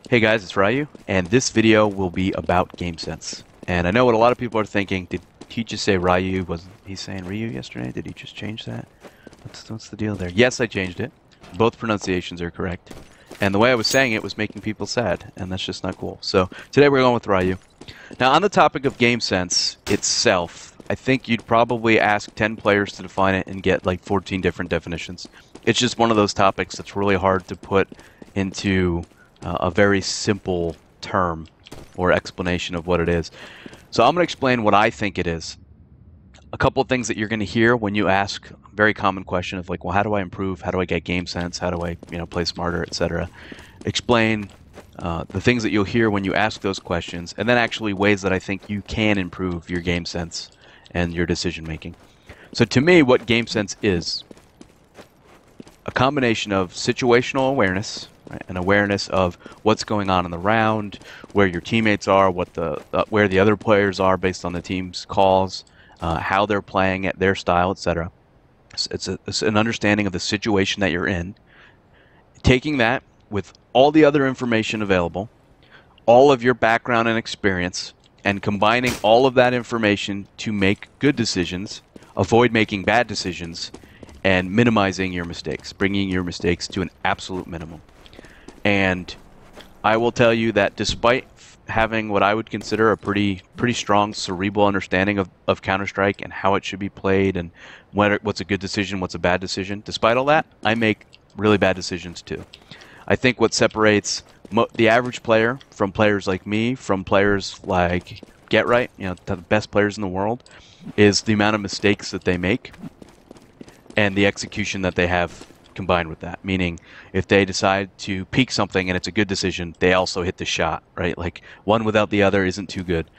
Hey guys, it's Ryu, and this video will be about Gamesense. And I know what a lot of people are thinking. Did he just say Ryu? Wasn't he saying Ryu yesterday? Did he just change that? What's the deal there? Yes, I changed it. Both pronunciations are correct. And the way I was saying it was making people sad, and that's just not cool. So today we're going with Ryu. Now on the topic of Gamesense itself, I think you'd probably ask 10 players to define it and get like 14 different definitions. It's just one of those topics that's really hard to put into a very simple term or explanation of what it is. So I'm going to explain what I think it is. A couple of things that you're going to hear when you ask a very common question of like, well, how do I improve? How do I get game sense? How do I, play smarter, etc. Explain the things that you'll hear when you ask those questions, and then actually ways that I think you can improve your game sense and your decision making. So to me, what game sense is a combination of situational awareness, right, an awareness of what's going on in the round, where your teammates are, where the other players are based on the team's calls, how they're playing at their style, etc. It's an understanding of the situation that you're in, taking that with all the other information available, all of your background and experience, and combining all of that information to make good decisions, avoid making bad decisions, and minimizing your mistakes, bringing your mistakes to an absolute minimum. And I will tell you that despite having what I would consider a pretty strong cerebral understanding of Counter-Strike and how it should be played and what's a good decision, what's a bad decision, despite all that, I make really bad decisions too. I think what separates the average player from players like me, from players like GetRight, the best players in the world, is the amount of mistakes that they make and the execution that they have combined with that. Meaning, if they decide to peek something and it's a good decision, they also hit the shot, right? Like, one without the other isn't too good.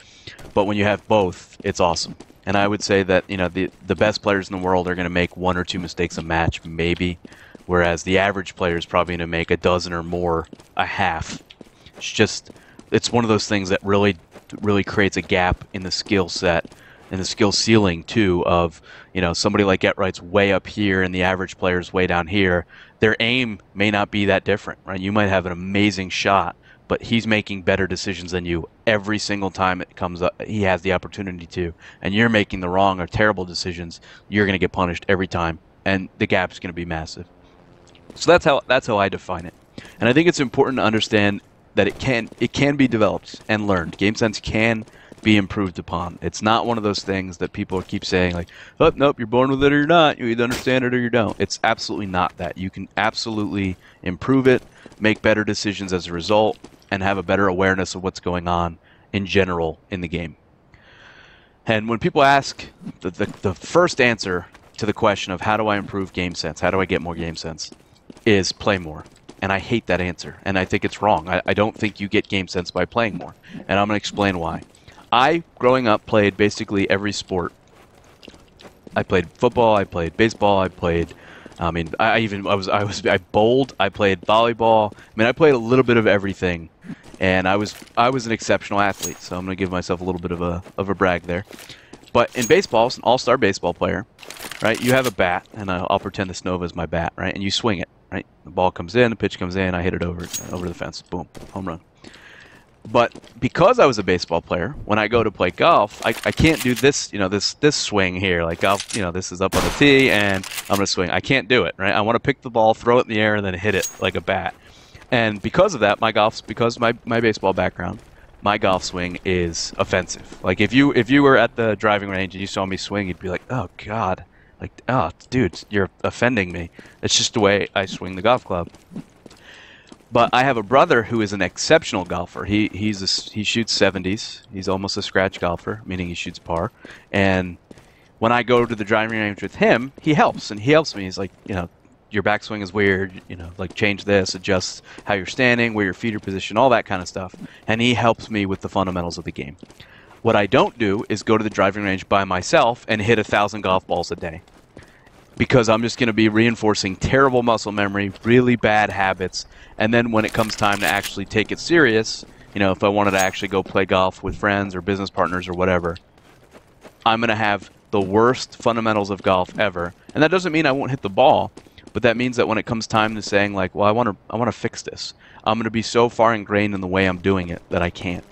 But when you have both, it's awesome. And I would say that, the best players in the world are going to make one or two mistakes a match, maybe, whereas the average player is probably going to make a dozen or more a half. It's one of those things that really creates a gap in the skill set and the skill ceiling too of, somebody like GetRight's way up here and the average player's way down here. Their aim may not be that different, right? You might have an amazing shot, but he's making better decisions than you every single time it comes up. He has the opportunity to, and you're making the wrong or terrible decisions. You're going to get punished every time, and the gap's going to be massive. So that's how I define it. And I think it's important to understand that it can be developed and learned. GameSense can be improved upon. It's not one of those things that people keep saying like, oh, nope, you're born with it or you're not. You either understand it or you don't. It's absolutely not that. You can absolutely improve it, make better decisions as a result, and have a better awareness of what's going on in general in the game. And when people ask, the first answer to the question of how do I improve game sense, how do I get more game sense, is play more. And I hate that answer, and I think it's wrong. I don't think you get game sense by playing more, and I'm going to explain why. I, growing up, played basically every sport. I played football, I played baseball, I played, I bowled, I played volleyball. I played a little bit of everything, and I was an exceptional athlete. So I'm going to give myself a little bit of a brag there. But in baseball, I was an all-star baseball player, right? You have a bat, and I'll pretend this Nova is my bat, right? And you swing it, right? The ball comes in, the pitch comes in, I hit it over the fence, boom, home run. But because I was a baseball player, when I go to play golf, I can't do this, this swing here. Like golf, this is up on the tee, and I'm going to swing. I can't do it, right? I want to pick the ball, throw it in the air, and then hit it like a bat. And because of that, because of my baseball background, my golf swing is offensive. Like if you were at the driving range and you saw me swing, you'd be like, oh God, like, oh dude, you're offending me. It's just the way I swing the golf club. But I have a brother who is an exceptional golfer. He shoots 70s. He's almost a scratch golfer, meaning he shoots par. And when I go to the driving range with him, he helps, and he helps me. He's like, your backswing is weird. Like change this, adjust how you're standing, where your feet are positioned, all that kind of stuff. And he helps me with the fundamentals of the game. What I don't do is go to the driving range by myself and hit 1,000 golf balls a day, because I'm just going to be reinforcing terrible muscle memory, really bad habits, and then when it comes time to actually take it serious, if I wanted to actually go play golf with friends or business partners or whatever, I'm going to have the worst fundamentals of golf ever. And that doesn't mean I won't hit the ball, but that means that when it comes time to saying like, well, I want to fix this, I'm going to be so far ingrained in the way I'm doing it that I can't.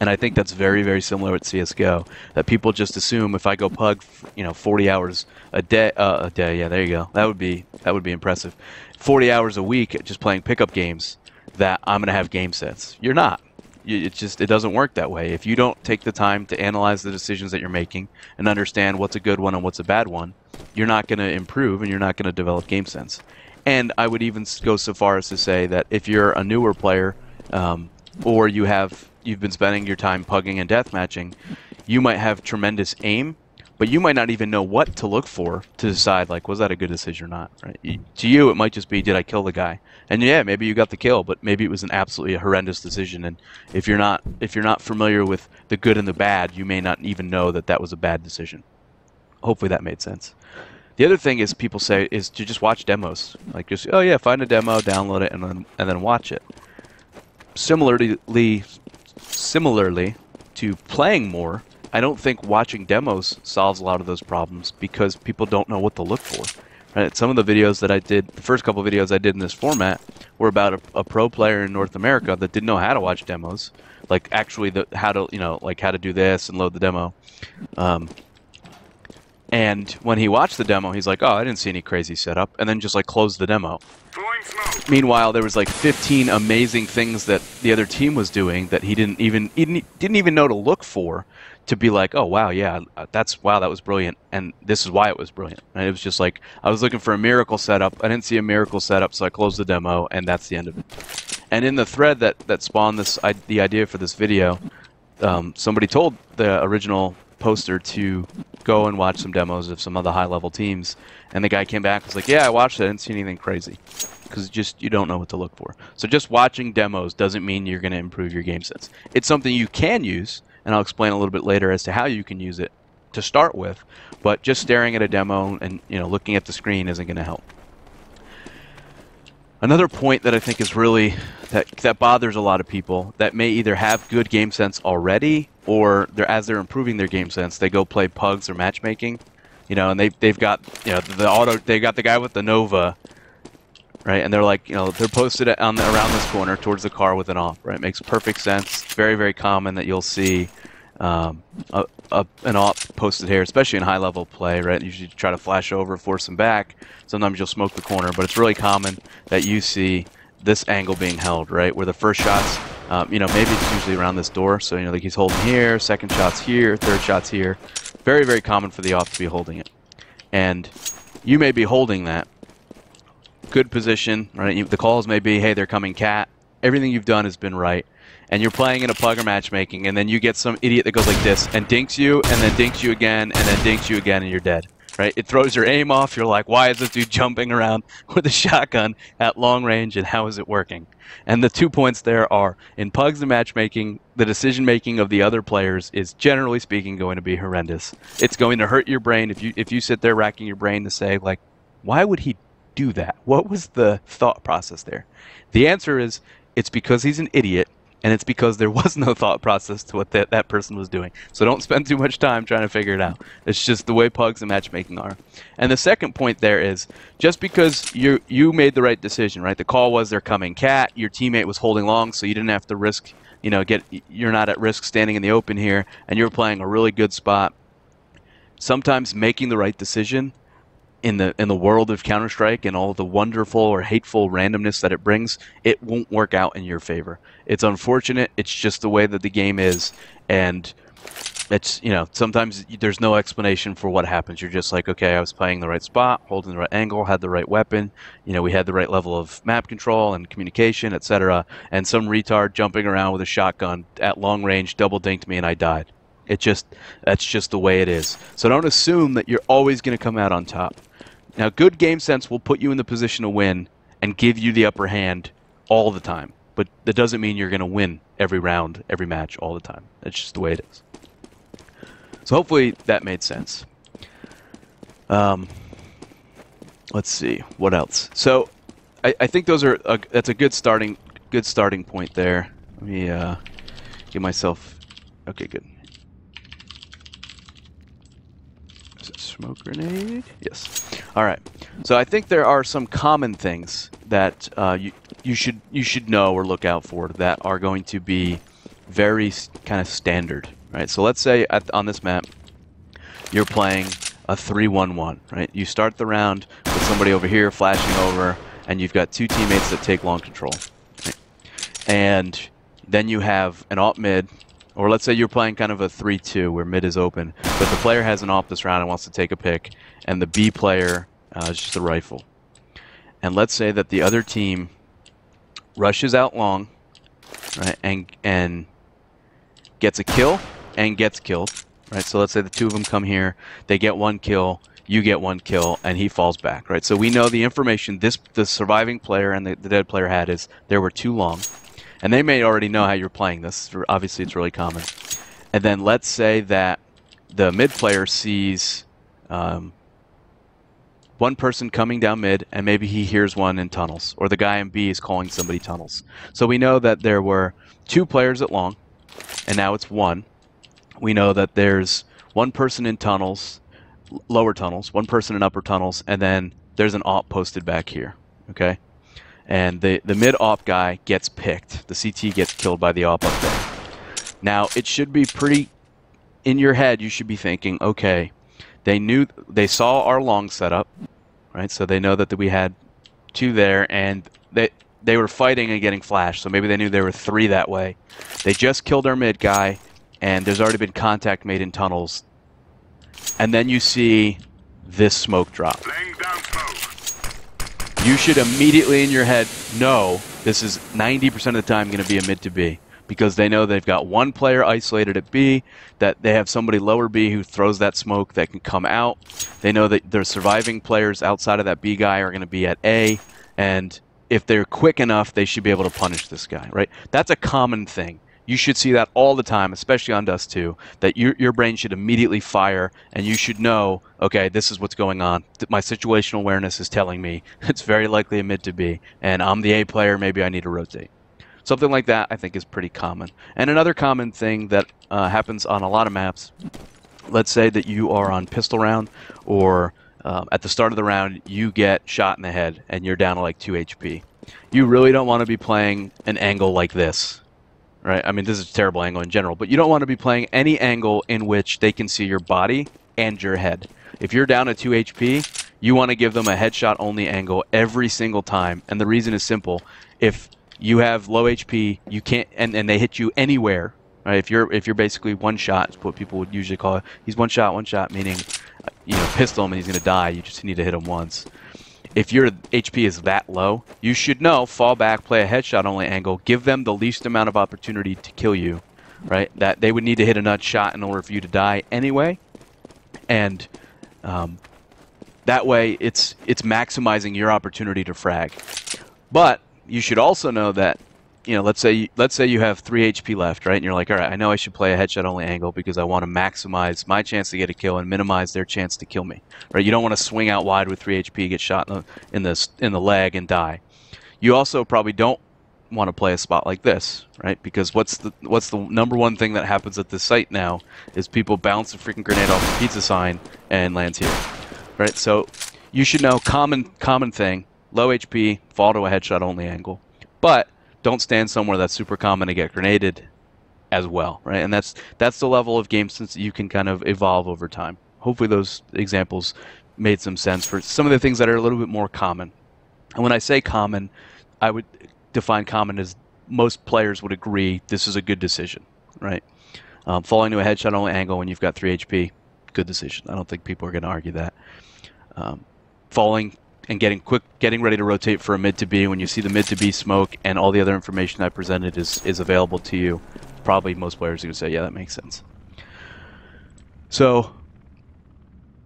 And I think that's very, very similar with CS:GO. That people just assume if I go pug, 40 hours a day, yeah, there you go. That would be impressive. 40 hours a week just playing pickup games, that I'm gonna have game sense. You're not. It doesn't work that way. If you don't take the time to analyze the decisions that you're making and understand what's a good one and what's a bad one, you're not gonna improve and you're not gonna develop game sense. And I would even go so far as to say that if you're a newer player, or you've been spending your time pugging and deathmatching, you might have tremendous aim, but you might not even know what to look for to decide, like, was that a good decision or not, right? To you, it might just be, did I kill the guy? And yeah, maybe you got the kill, but maybe it was an absolutely horrendous decision. And if you're not familiar with the good and the bad, you may not even know that that was a bad decision. Hopefully that made sense. The other thing is people say is to just watch demos. Like, just, oh yeah, find a demo, download it, and then watch it. Similarly to playing more, I don't think watching demos solves a lot of those problems because people don't know what to look for. Right? Some of the videos that I did, the first couple of videos I did in this format, were about a pro player in North America that didn't know how to watch demos, like actually how to do this and load the demo. And when he watched the demo, he's like, "Oh, I didn't see any crazy setup," and then just like closed the demo. Meanwhile, there was like 15 amazing things that the other team was doing that he didn't even know to look for, to be like, "Oh wow, yeah, that was brilliant," and this is why it was brilliant. And it was just like I was looking for a miracle setup. I didn't see a miracle setup, so I closed the demo, and that's the end of it. And in the thread that spawned the idea for this video, somebody told the original poster to go and watch some demos of some other high-level teams, and the guy came back and was like, yeah, I watched it, I didn't see anything crazy, because you don't know what to look for. So just watching demos doesn't mean you're going to improve your game sense. It's something you can use, and I'll explain a little bit later as to how you can use it to start with, but just staring at a demo and looking at the screen isn't going to help. Another point that I think is really that bothers a lot of people that may either have good game sense already, or as they're improving their game sense, they go play pugs or matchmaking, and they've got they got the guy with the Nova, right? And they're like, they're posted around this corner towards the car with an op, right? It makes perfect sense. Very, very common that you'll see an op posted here, especially in high-level play, right? Usually try to flash over, force them back. Sometimes you'll smoke the corner, but it's really common that you see this angle being held, right? Where the first shots, maybe it's usually around this door. So, like he's holding here, second shot's here, third shot's here. Very, very common for the op to be holding it. And you may be holding that. Good position, right? The calls may be, hey, they're coming cat. Everything you've done has been right. And you're playing in a pug or matchmaking, and then you get some idiot that goes like this and dinks you, and then dinks you again, and then dinks you again, and you're dead. Right? It throws your aim off. You're like, why is this dude jumping around with a shotgun at long range, and how is it working? And the 2 points there are, in pugs and matchmaking, the decision-making of the other players is, generally speaking, going to be horrendous. It's going to hurt your brain if you sit there racking your brain to say, like, why would he do that? What was the thought process there? The answer is, it's because he's an idiot, and it's because there was no thought process to what that person was doing. So don't spend too much time trying to figure it out. It's just the way pugs and matchmaking are. And the second point there is, just because you made the right decision, right? The call was they're coming cat, your teammate was holding long, so you didn't have to risk, you're not at risk standing in the open here, and you're playing a really good spot. Sometimes making the right decision in the world of Counter-Strike and all the wonderful or hateful randomness that it brings, it won't work out in your favor. It's unfortunate. It's just the way that the game is, and it's sometimes there's no explanation for what happens. You're just like, okay, I was playing the right spot, holding the right angle, had the right weapon, we had the right level of map control and communication, etc. And some retard jumping around with a shotgun at long range double dinked me and I died. That's just the way it is. So don't assume that you're always going to come out on top. Now, good game sense will put you in the position to win and give you the upper hand all the time. But that doesn't mean you're going to win every round, every match, all the time. That's just the way it is. So hopefully that made sense. Let's see. What else? So I think that's a good starting point there. Let me give myself... Okay, good. Is it smoke grenade? Yes. All right. So I think there are some common things that you should know or look out for that are going to be very kind of standard, right? So let's say on this map you're playing a 3-1-1, right? You start the round with somebody over here flashing over, and you've got two teammates that take long control, right? And then you have an op mid, or let's say you're playing kind of a 3-2 where mid is open, but the player has an op this round and wants to take a pick, and the B player is just a rifle. And let's say that the other team rushes out long, right, and gets a kill and gets killed, right? So let's say the two of them come here, they get one kill, you get one kill, and he falls back, right? So we know the information the surviving player and the dead player had is there were two long, and they may already know how you're playing this. Obviously, it's really common. And then let's say that the mid player sees one person coming down mid, and maybe he hears one in tunnels, or the guy in B is calling somebody tunnels. So we know that there were two players at long, and now it's one. We know that there's one person in tunnels, lower tunnels, one person in upper tunnels, and then there's an op posted back here, okay? And the mid-op guy gets picked. The CT gets killed by the op up there. Now, it should be pretty, in your head, you should be thinking, okay, they saw our long setup, right? So they know that we had two there, and they were fighting and getting flashed, so maybe they knew there were three that way. They just killed our mid guy, and there's already been contact made in tunnels. And then you see this smoke drop. You should immediately in your head know this is 90% of the time going to be a mid to B, because they know they've got one player isolated at B, that they have somebody lower B who throws that smoke that can come out. They know that their surviving players outside of that B guy are going to be at A, and if they're quick enough, they should be able to punish this guy, right? That's a common thing. You should see that all the time, especially on Dust 2, that your brain should immediately fire, and you should know, okay, this is what's going on. My situational awareness is telling me it's very likely a mid to B, and I'm the A player, maybe I need to rotate. Something like that, I think, is pretty common. And another common thing that happens on a lot of maps, let's say that you are on pistol round, or at the start of the round, you get shot in the head, and you're down to like 2 HP. You really don't want to be playing an angle like this. Right? I mean, this is a terrible angle in general, but you don't want to be playing any angle in which they can see your body and your head. If you're down at 2 HP, you want to give them a headshot only angle every single time. And the reason is simple. If you have low HP, you can't, and they hit you anywhere, right? If you're basically one shot, it's what people would usually call it. He's one shot, meaning, you know, pistol him and he's going to die. You just need to hit him once. If your HP is that low, you should know, fall back, play a headshot only angle, give them the least amount of opportunity to kill you, right? That they would need to hit a nut shot in order for you to die anyway, and that way it's maximizing your opportunity to frag. But you should also know that, you know, let's say you have 3 HP left, right? And you're like, all right, I know I should play a headshot only angle because I want to maximize my chance to get a kill and minimize their chance to kill me, right? You don't want to swing out wide with 3 HP, get shot in the leg and die. You also probably don't want to play a spot like this, right? Because what's the number one thing that happens at this site now is people bounce a freaking grenade off the pizza sign and lands here, right? So you should know common thing, low HP, fall to a headshot only angle, but don't stand somewhere that's super common to get grenaded as well, right? And that's the level of Gamesense that you can kind of evolve over time. Hopefully those examples made some sense for some of the things that are a little bit more common. And when I say common, I would define common as most players would agree this is a good decision, right? Falling to a headshot only angle when you've got 3 HP, good decision. I don't think people are going to argue that. Falling and getting ready to rotate for a mid to B when you see the mid to B smoke and all the other information I presented is available to you, probably most players are going to say, yeah, that makes sense. So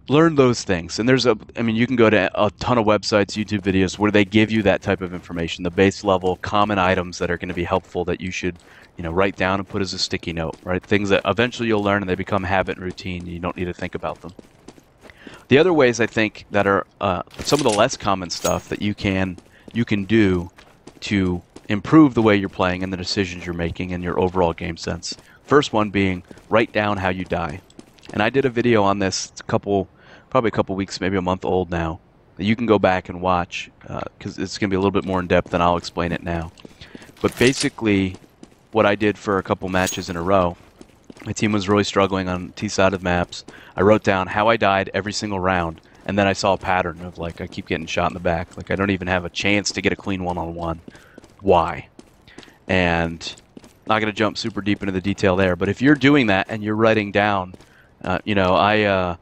learn those things. And I mean, you can go to a ton of websites, YouTube videos where they give you that type of information, the base level common items that are going to be helpful that you should, you know, write down and put as a sticky note, right? Things that eventually you'll learn and they become habit and routine. And you don't need to think about them. The other ways I think that are some of the less common stuff that you can do to improve the way you're playing and the decisions you're making and your overall game sense. First one being write down how you die. And I did a video on this probably a couple weeks, maybe a month old now. that you can go back and watch, because it's going to be a little bit more in depth than I'll explain it now. But basically, what I did for a couple matches in a row, my team was really struggling on T-sided maps. I wrote down how I died every single round, and then I saw a pattern of, like, I keep getting shot in the back. Like, I don't even have a chance to get a clean one-on-one. Why? And not going to jump super deep into the detail there, but if you're doing that and you're writing down, I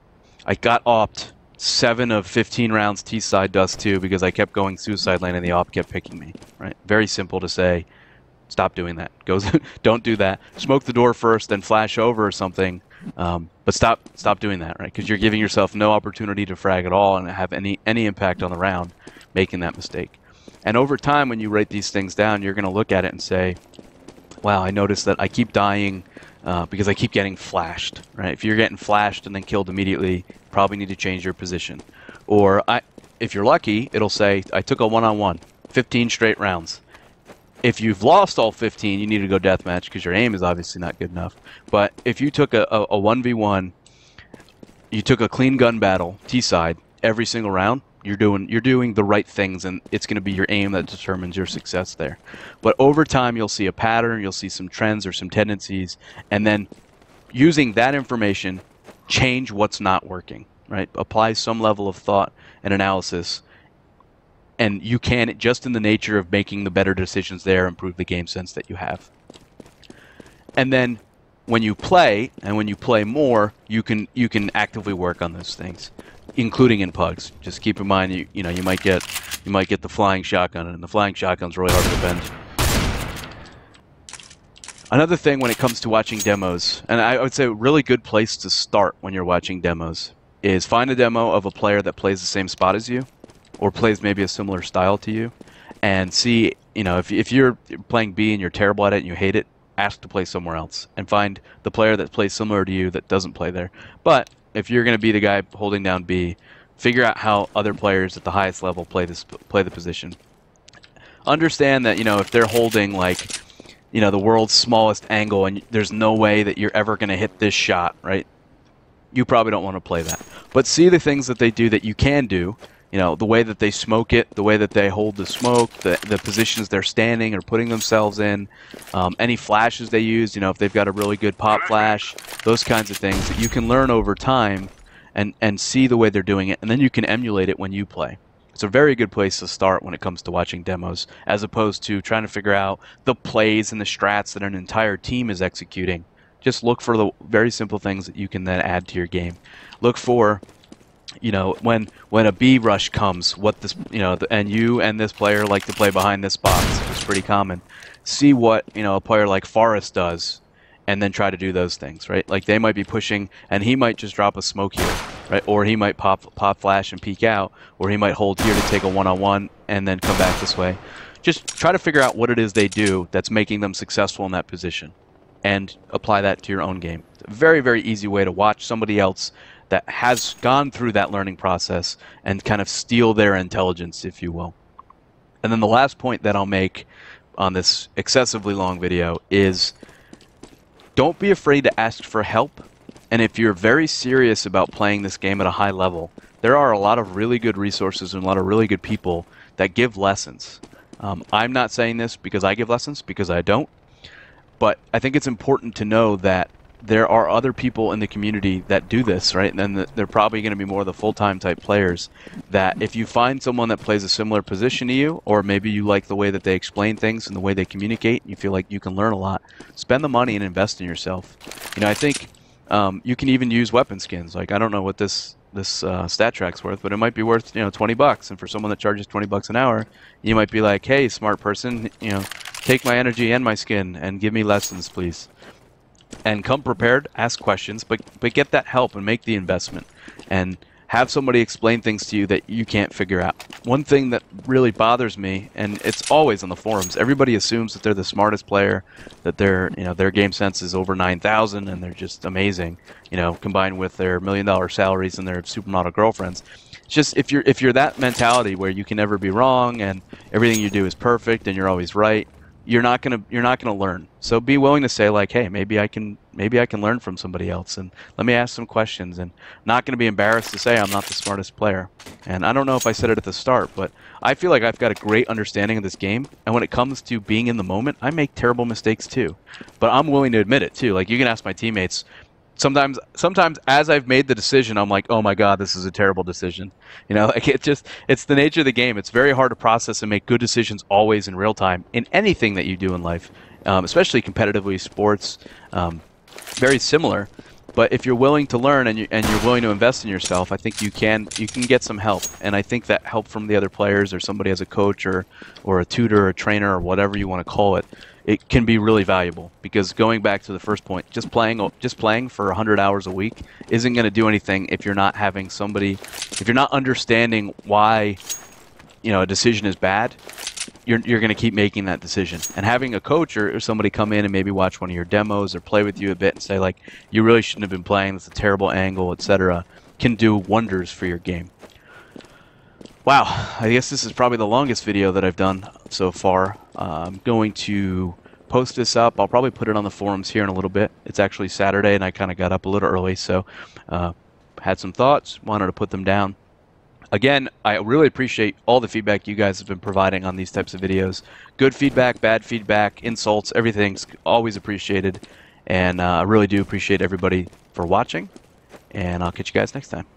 got opt 7 of 15 rounds T-side dust 2 because I kept going suicide lane and the op kept picking me. Right? Very simple to say. Stop doing that. Don't do that. Smoke the door first, then flash over or something. But stop doing that, right? Because you're giving yourself no opportunity to frag at all and have any impact on the round, making that mistake. And over time, when you write these things down, you're going to look at it and say, wow, I noticed that I keep dying because I keep getting flashed, right? If you're getting flashed and then killed immediately, probably need to change your position. Or if you're lucky, it'll say, I took a one-on-one, 15 straight rounds. If you've lost all 15, you need to go deathmatch because your aim is obviously not good enough. But if you took a 1v1, you took a clean gun battle, T-side, every single round, you're doing the right things, and it's going to be your aim that determines your success there. But over time, you'll see a pattern, you'll see some trends or some tendencies, and then using that information, change what's not working, right? Apply some level of thought and analysis, and you can, just in the nature of making the better decisions there, improve the game sense that you have. And then when you play, and when you play more, you can actively work on those things, including in pugs. Just keep in mind, you might get the flying shotgun, and the flying shotgun's really hard to defend. Another thing when it comes to watching demos, and I would say a really good place to start when you're watching demos, is find a demo of a player that plays the same spot as you, or plays maybe a similar style to you, and see, if you're playing B and you're terrible at it and you hate it, ask to play somewhere else, and find the player that plays similar to you that doesn't play there. But if you're going to be the guy holding down B, figure out how other players at the highest level play the position. Understand that, if they're holding, like, the world's smallest angle and there's no way that you're ever going to hit this shot, right? You probably don't want to play that. But see the things that they do that you can do, the way that they smoke it, the way that they hold the smoke, the positions they're standing or putting themselves in, any flashes they use, if they've got a really good pop flash, those kinds of things that you can learn over time and see the way they're doing it, and then you can emulate it when you play. It's a very good place to start when it comes to watching demos, as opposed to trying to figure out the plays and the strats that an entire team is executing. Just look for the very simple things that you can then add to your game. Look for, when a B rush comes, what this, and you and this player like to play behind this box, which is pretty common. See what, a player like Forrest does, and then try to do those things, right? Like, they might be pushing, and he might just drop a smoke here, right? Or he might pop flash and peek out, or he might hold here to take a one-on-one and then come back this way. Just try to figure out what it is they do that's making them successful in that position, and apply that to your own game. It's a very, very easy way to watch somebody else that has gone through that learning process and kind of steal their intelligence, if you will. And then the last point that I'll make on this excessively long video is, don't be afraid to ask for help. And if you're very serious about playing this game at a high level, there are a lot of really good resources and a lot of really good people that give lessons. I'm not saying this because I give lessons, because I don't. But I think it's important to know that there are other people in the community that do this, right? And then they're probably going to be more of the full-time type players, that if you find someone that plays a similar position to you, or maybe you like the way that they explain things and the way they communicate, and you feel like you can learn a lot, spend the money and invest in yourself. I think you can even use weapon skins. Like, I don't know what this stat track's worth, but it might be worth, $20. And for someone that charges $20 an hour, you might be like, hey, smart person, take my energy and my skin and give me lessons, please. And come prepared, ask questions, but get that help and make the investment. And have somebody explain things to you that you can't figure out. One thing that really bothers me, and it's always on the forums, everybody assumes that they're the smartest player, that their game sense is over 9,000 and they're just amazing, combined with their $1 million salaries and their supermodel girlfriends. It's just, if you're that mentality where you can never be wrong and everything you do is perfect and you're always right, you're not gonna learn. So be willing to say like, hey, maybe I can learn from somebody else, and let me ask some questions, and not gonna be embarrassed to say I'm not the smartest player. And I don't know if I said it at the start, but I feel like I've got a great understanding of this game, and when it comes to being in the moment, I make terrible mistakes too. But I'm willing to admit it too. Like you can ask my teammates. Sometimes as I've made the decision, I'm like, oh my God, this is a terrible decision. Like it's the nature of the game. It's very hard to process and make good decisions always in real time in anything that you do in life, especially competitively, sports, very similar. But if you're willing to learn and you're willing to invest in yourself, I think you can get some help. And I think that help from the other players or somebody as a coach or a tutor or a trainer or whatever you want to call it, it can be really valuable. Because going back to the first point, just playing for 100 hours a week isn't going to do anything if you're not having somebody, if you're not understanding why a decision is bad. You're going to keep making that decision. And having a coach or somebody come in and maybe watch one of your demos or play with you a bit and say, like, you really shouldn't have been playing, that's a terrible angle, etc., can do wonders for your game. Wow, I guess this is probably the longest video that I've done so far. I'm going to post this up. I'll probably put it on the forums here in a little bit. It's actually Saturday, and I kind of got up a little early, so had some thoughts, wanted to put them down. Again, I really appreciate all the feedback you guys have been providing on these types of videos. Good feedback, bad feedback, insults, everything's always appreciated. And I really do appreciate everybody for watching. And I'll catch you guys next time.